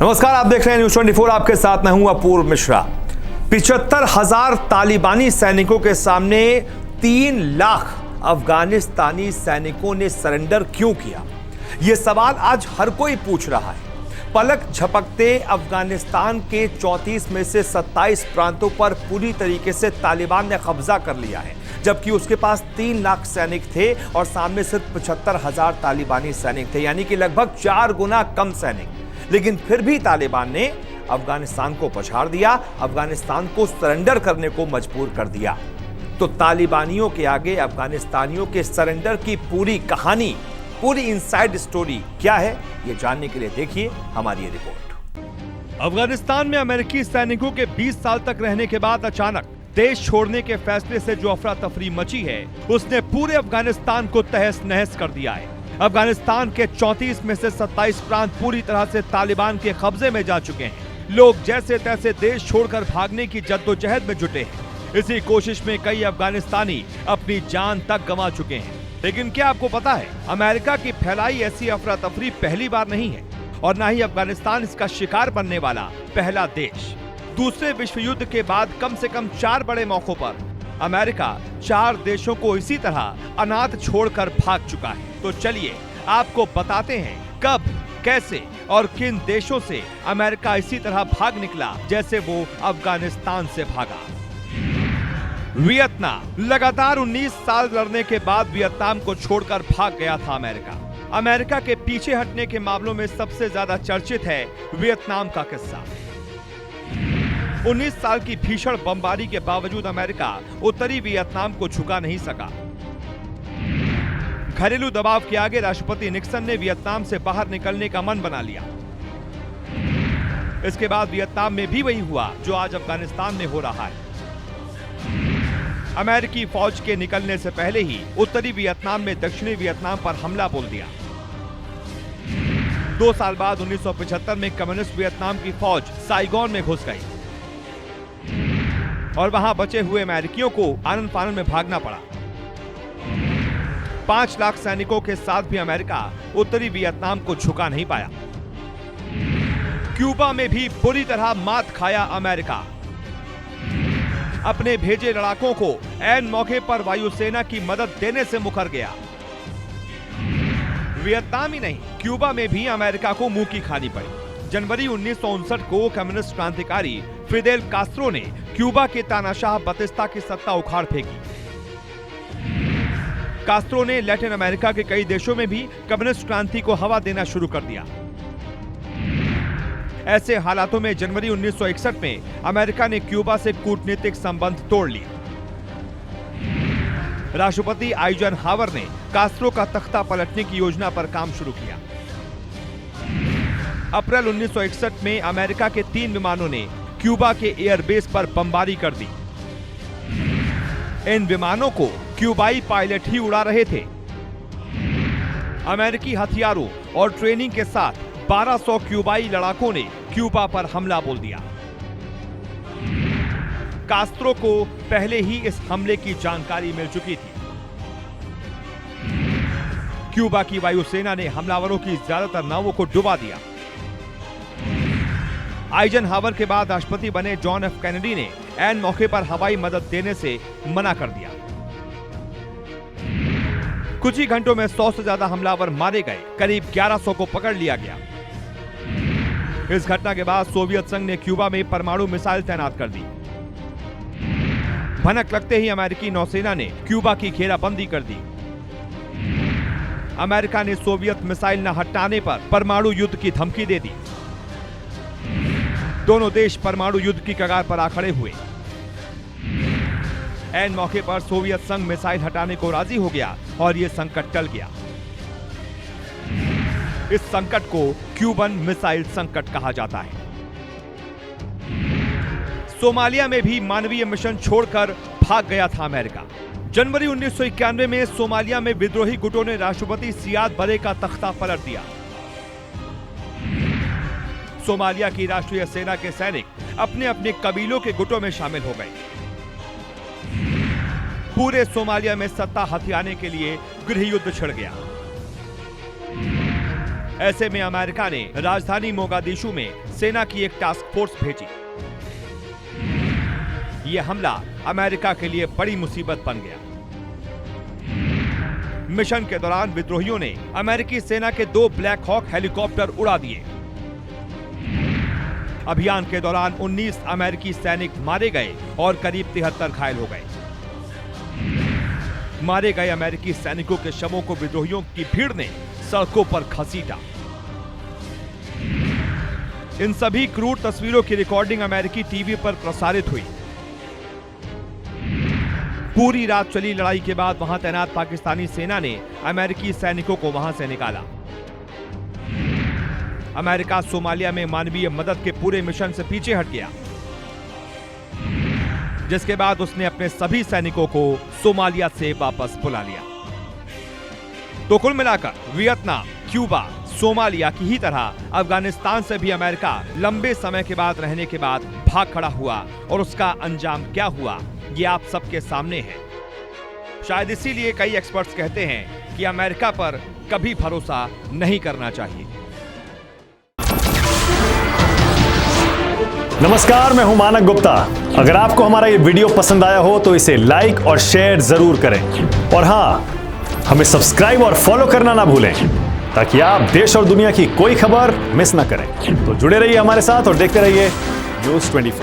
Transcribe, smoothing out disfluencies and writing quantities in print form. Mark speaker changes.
Speaker 1: नमस्कार, आप देख रहे हैं न्यूज़ 24। आपके साथ मैं हूं अपूर्व मिश्रा। 75,000 तालिबानी सैनिकों के सामने 3 लाख अफगानिस्तानी सैनिकों ने सरेंडर क्यों किया? यह सवाल आज हर कोई पूछ रहा है। पलक झपकते अफगानिस्तान के 34 में से 27 प्रांतों पर पूरी तरीके से तालिबान ने कब्जा कर लिया है, जबकि उसके पास 3 लाख सैनिक थे और सामने सिर्फ 75,000 तालिबानी सैनिक थे, यानी कि लगभग 4 गुना कम सैनिक। लेकिन फिर भी तालिबान ने अफगानिस्तान को पछाड़ दिया, अफगानिस्तान को सरेंडर करने को मजबूर कर दिया। तो तालिबानियों के आगे अफगानिस्तानियों के सरेंडर की पूरी कहानी, पूरी इनसाइड स्टोरी क्या है, यह जानने के लिए देखिए हमारी ये रिपोर्ट। अफगानिस्तान में अमेरिकी सैनिकों के 20 साल तक रहने के बाद अचानक देश छोड़ने के फैसले से जो अफरा तफरी मची है, उसने पूरे अफगानिस्तान को तहस नहस कर दिया है। अफगानिस्तान के 34 में से 27 प्रांत पूरी तरह से तालिबान के कब्जे में जा चुके हैं। लोग जैसे तैसे देश छोड़कर भागने की जद्दोजहद में जुटे हैं। इसी कोशिश में कई अफगानिस्तानी अपनी जान तक गंवा चुके हैं। लेकिन क्या आपको पता है, अमेरिका की फैलाई ऐसी अफरा तफरी पहली बार नहीं है और न ही अफगानिस्तान इसका शिकार बनने वाला पहला देश। दूसरे विश्व युद्ध के बाद कम से कम 4 बड़े मौकों पर अमेरिका 4 देशों को इसी तरह अनाथ छोड़कर भाग चुका है। तो चलिए आपको बताते हैं कब, कैसे और किन देशों से अमेरिका इसी तरह भाग निकला जैसे वो अफगानिस्तान से भागा। वियतनाम। लगातार 19 साल लड़ने के बाद वियतनाम को छोड़कर भाग गया था अमेरिका। अमेरिका के पीछे हटने के मामलों में सबसे ज्यादा चर्चित है वियतनाम का किस्सा। 19 साल की भीषण बमबारी के बावजूद अमेरिका उत्तरी वियतनाम को झुका नहीं सका। घरेलू दबाव के आगे राष्ट्रपति निक्सन ने वियतनाम से बाहर निकलने का मन बना लिया। इसके बाद वियतनाम में भी वही हुआ जो आज अफगानिस्तान में हो रहा है। अमेरिकी फौज के निकलने से पहले ही उत्तरी वियतनाम में दक्षिणी वियतनाम पर हमला बोल दिया। 2 साल बाद 1975 में कम्युनिस्ट वियतनाम की फौज साइगोन में घुस गई और वहां बचे हुए अमेरिकियों को आनन फानन में भागना पड़ा। 5 लाख सैनिकों के साथ भी अमेरिका उत्तरी वियतनाम को झुका नहीं पाया। क्यूबा में भी बुरी तरह मात खाया अमेरिका। अपने भेजे लड़ाकों को ऐन मौके पर वायुसेना की मदद देने से मुकर गया। वियतनाम ही नहीं, क्यूबा में भी अमेरिका को मुंह की खानी पड़ी। जनवरी 1959 को कम्युनिस्ट क्रांतिकारी फिदेल कास्त्रो ने क्यूबा के तानाशाह बतिस्ता की सत्ता उखाड़ फेंकी। कास्त्रो ने लैटिन अमेरिका के कई देशों में भी कम्युनिस्ट क्रांति को हवा देना शुरू कर दिया। ऐसे हालातों में जनवरी 1961 में अमेरिका ने क्यूबा से कूटनीतिक संबंध तोड़ लिए। राष्ट्रपति आइजनहावर ने कास्त्रो का तख्ता पलटने की योजना पर काम शुरू किया। अप्रैल 1961 में अमेरिका के 3 विमानों ने क्यूबा के एयरबेस पर बमबारी कर दी। इन विमानों को क्यूबाई पायलट ही उड़ा रहे थे। अमेरिकी हथियारों और ट्रेनिंग के साथ 1200 क्यूबाई लड़ाकों ने क्यूबा पर हमला बोल दिया। कास्त्रो को पहले ही इस हमले की जानकारी मिल चुकी थी। क्यूबा की वायुसेना ने हमलावरों की ज्यादातर नावों को डुबा दिया। आइजनहावर के बाद राष्ट्रपति बने जॉन एफ कैनेडी ने ऐन मौके पर हवाई मदद देने से मना कर दिया। कुछ ही घंटों में 100 से ज्यादा हमलावर मारे गए, करीब 1100 को पकड़ लिया गया। इस घटना के बाद सोवियत संघ ने क्यूबा में परमाणु मिसाइल तैनात कर दी। भनक लगते ही अमेरिकी नौसेना ने क्यूबा की घेराबंदी कर दी। अमेरिका ने सोवियत मिसाइल न हटाने पर परमाणु युद्ध की धमकी दे दी। दोनों देश परमाणु युद्ध की कगार पर आ खड़े हुए। ऐन मौके पर सोवियत संघ मिसाइल हटाने को राजी हो गया और यह संकट टल गया। इस संकट को क्यूबन मिसाइल संकट कहा जाता है। सोमालिया में भी मानवीय मिशन छोड़कर भाग गया था अमेरिका। जनवरी 1991 में सोमालिया में विद्रोही गुटों ने राष्ट्रपति सियाद बरे का तख्ता पलट दिया। सोमालिया की राष्ट्रीय सेना के सैनिक अपने अपने कबीलों के गुटों में शामिल हो गए। पूरे सोमालिया में सत्ता हथियाने के लिए गृह युद्ध छिड़ गया। ऐसे में अमेरिका ने राजधानी मोगादिशु में सेना की एक टास्क फोर्स भेजी। यह हमला अमेरिका के लिए बड़ी मुसीबत बन गया। मिशन के दौरान विद्रोहियों ने अमेरिकी सेना के 2 ब्लैक हॉक हेलीकॉप्टर उड़ा दिए। अभियान के दौरान 19 अमेरिकी सैनिक मारे गए और करीब 73 घायल हो गए। मारे गए अमेरिकी सैनिकों के शवों को विद्रोहियों की भीड़ ने सड़कों पर घसीटा। इन सभी क्रूर तस्वीरों की रिकॉर्डिंग अमेरिकी टीवी पर प्रसारित हुई। पूरी रात चली लड़ाई के बाद वहां तैनात पाकिस्तानी सेना ने अमेरिकी सैनिकों को वहां से निकाला। अमेरिका सोमालिया में मानवीय मदद के पूरे मिशन से पीछे हट गया, जिसके बाद उसने अपने सभी सैनिकों को सोमालिया से वापस बुला लिया। तो कुल मिलाकर वियतनाम, क्यूबा, सोमालिया की ही तरह अफगानिस्तान से भी अमेरिका लंबे समय के बाद रहने के बाद भाग खड़ा हुआ और उसका अंजाम क्या हुआ ये आप सबके सामने है। शायद इसीलिए कई एक्सपर्ट्स कहते हैं कि अमेरिका पर कभी भरोसा नहीं करना चाहिए।
Speaker 2: नमस्कार, मैं हूं मानक गुप्ता। अगर आपको हमारा ये वीडियो पसंद आया हो तो इसे लाइक और शेयर जरूर करें और हां, हमें सब्सक्राइब और फॉलो करना ना भूलें ताकि आप देश और दुनिया की कोई खबर मिस ना करें। तो जुड़े रहिए हमारे साथ और देखते रहिए न्यूज़ 24।